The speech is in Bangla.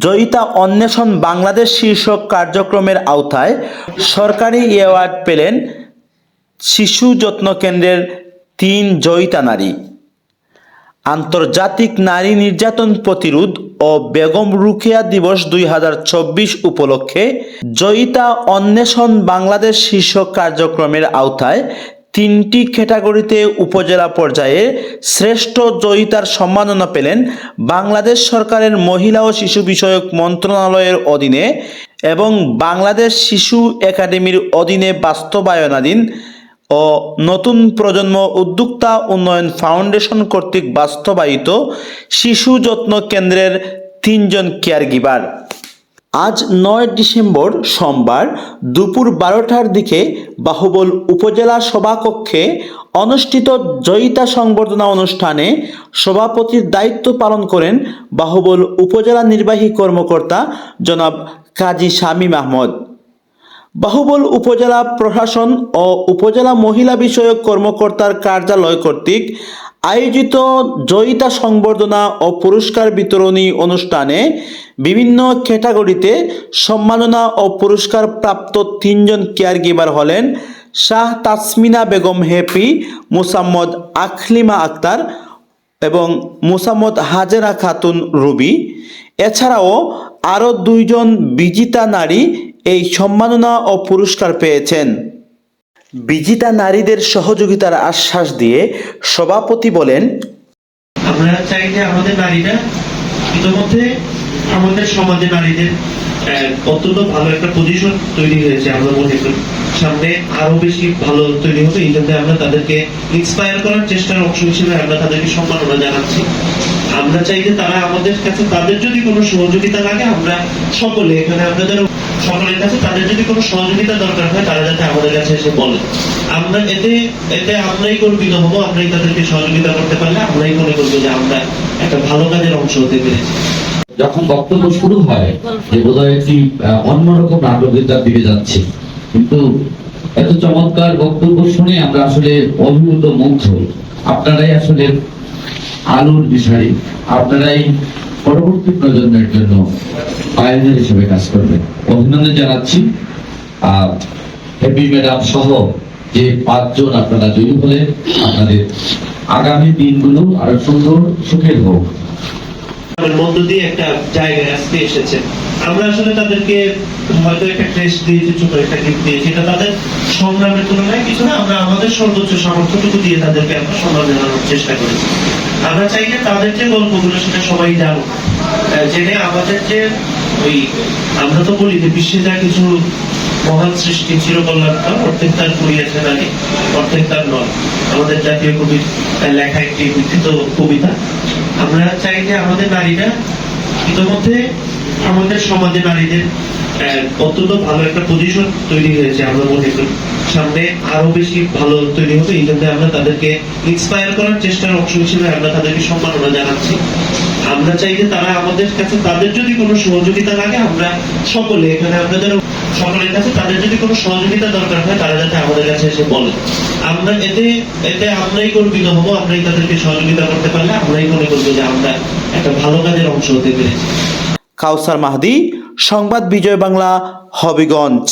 জয়িতা অন্বেষণ বাংলাদেশ শীর্ষক কার্যক্রমের আওতায় সরকারি অ্যাওয়ার্ড পেলেন শিশু যত্ন কেন্দ্রের 3 জয়িতা নারী। আন্তর্জাতিক নারী নির্যাতন প্রতিরোধ ও বেগম রোকেয়া দিবস 2024 উপলক্ষে জয়িতা অন্বেষণ বাংলাদেশ শীর্ষক কার্যক্রমের আওতায় 3টি ক্যাটাগরিতে উপজেলা পর্যায়ে শ্রেষ্ঠ জয়িতার সম্মাননা পেলেন বাংলাদেশ সরকারের মহিলা ও শিশু বিষয়ক মন্ত্রণালয়ের অধীনে এবং বাংলাদেশ শিশু একাডেমির অধীনে বাস্তবায়নাধীন ও নতুন প্রজন্ম উদ্যোক্তা উন্নয়ন ফাউন্ডেশন কর্তৃক বাস্তবায়িত শিশু যত্ন কেন্দ্রের 3 জন কেয়ারগিভার। আজ 9 ডিসেম্বর সোমবার দুপুর 12টার দিকে বাহুবল উপজেলা সভাকক্ষে অনুষ্ঠিত জয়িতা সংবর্ধনা অনুষ্ঠানে সভাপতির দায়িত্ব পালন করেন বাহুবল উপজেলা নির্বাহী কর্মকর্তা জনাব কাজী শামীম আহমদ। বাহুবল উপজেলা প্রশাসন ও উপজেলা মহিলা বিষয়ক কর্মকর্তার কার্যালয় কর্তৃক আয়োজিত জয়িতা সংবর্ধনা ও পুরস্কার বিতরণী অনুষ্ঠানে বিভিন্ন ক্যাটাগরিতে সম্মাননা ও পুরস্কার প্রাপ্ত 3 জন কেয়ারগিভার হলেন শাহ তাসমিনা বেগম হ্যাপি, মোসাম্মদ আকলিমা আক্তার এবং মোসাম্মদ হাজেরা খাতুন রুবি। এছাড়াও আরও 2 জন বিজিতা নারী এই সম্মাননা ও পুরস্কার পেয়েছেন। বিজিতা নারীদের সহযোগিতার আশ্বাস দিয়ে সভাপতি বলেন, আমরা চাই যে আমাদের নারীরা ইতিমধ্যে আমাদের সমাজে নারীদের অত্যন্ত ভালো একটা পজিশন তৈরি হয়েছে। আমরা মনে করি সামনে আরো বেশি ভালো তৈরি হবে, এই জন্য আমরা তাদেরকে ইন্সপায়ার করার চেষ্টার অংশ হিসেবে আমরা তাদেরকে সম্মাননা জানাচ্ছি। আমরা চাই যে তারা আমাদের কাছে তাদের যদি কোনো সহযোগিতা লাগে, আমরা সকলে এখানে আপনাদের সকলের কাছে তাদের যদি কোনো সহযোগিতা দরকার হয় তারা যাতে আমাদের কাছে এসে বলে। আমরা এতে আমরাই গর্বিত হবো, আমরাই তাদেরকে সহযোগিতা করতে পারলে আমরাই মনে করবো যে আমরা একটা ভালো কাজের অংশ হতে পেরেছি। যখন বক্তব্য শুরু হয় যে বোধহয় একটি অন্যরকম নাটকীয়তার দিকে যাচ্ছে, কিন্তু এত চমৎকার বক্তব্য শুনে আমরা আসলে অভিভূত মুগ্ধ। আপনারাই আসলে আলোর বিষয়, আপনারাই পরবর্তী প্রজন্মের জন্য পায়োনিয়ার হিসেবে কাজ করবেন। অভিনন্দন জানাচ্ছি। হ্যাপি ম্যাডাম সহ যে 5 জন আপনারা জয়ী হলেন, আপনাদের আগামী দিনগুলো আরো সুন্দর সুখের হোক। মধ্য দিয়ে একটা জায়গায় আজকে এসেছে। আমরা আসলে তাদেরকে হয়তো একটা ক্রেস্ট দিয়েছি, ছোট একটা গিফট দিয়েছি, এটা তাদের সংগ্রামের তুলনায় কিছু না। আমরা আমাদের সর্বোচ্চ সামর্থ্যটুকু দিয়ে তাদেরকে আমরা সম্মান জানানোর চেষ্টা করেছি। আমরা চাই যে তাদের যে গল্পগুলো সেটা সবাই জানুক, জেনে আমাদের যে ওই আমরা তো বলি যে বিশ্বে যা কিছু মহান সৃষ্টি চিরকল্যাণকর, অর্ধেক তার করিয়েছে নারী, অর্ধেক তার নয়। আমাদের জাতীয় কবির লেখা একটি বিখ্যাত কবিতা। আমরা চাই যে আমাদের নারীরা ইতিমধ্যে আমাদের সমাজে নারীদের অত্যন্ত ভালো একটা পজিশন তৈরি হয়েছে। আমরা মনে করি সামনে আরো বেশি ভালো তৈরি হবে, এই জন্য আমরা তাদেরকে ইন্সপায়ার করার চেষ্টার অংশ হিসেবে আমরা তাদেরকে সম্মাননা জানাচ্ছি। আমরা চাই যে তারা আমাদের কাছে তাদের যদি কোনো সহযোগিতা লাগে, আমরা সকলে এখানে আপনাদের সকলের কাছে তাদের যদি কোনো সহযোগিতা দরকার হয় তারা যাতে আমাদের কাছে এসে বলে। আমরা এতে আমরাই গর্বিত হবো, আমরাই তাদেরকে সহযোগিতা করতে পারলে আমরাই মনে করবো যে আমরা একটা ভালো কাজের অংশ হতে পেরেছি। কাউসার মাহদি, সংবাদ বিজয় বাংলা, হবিগঞ্জ।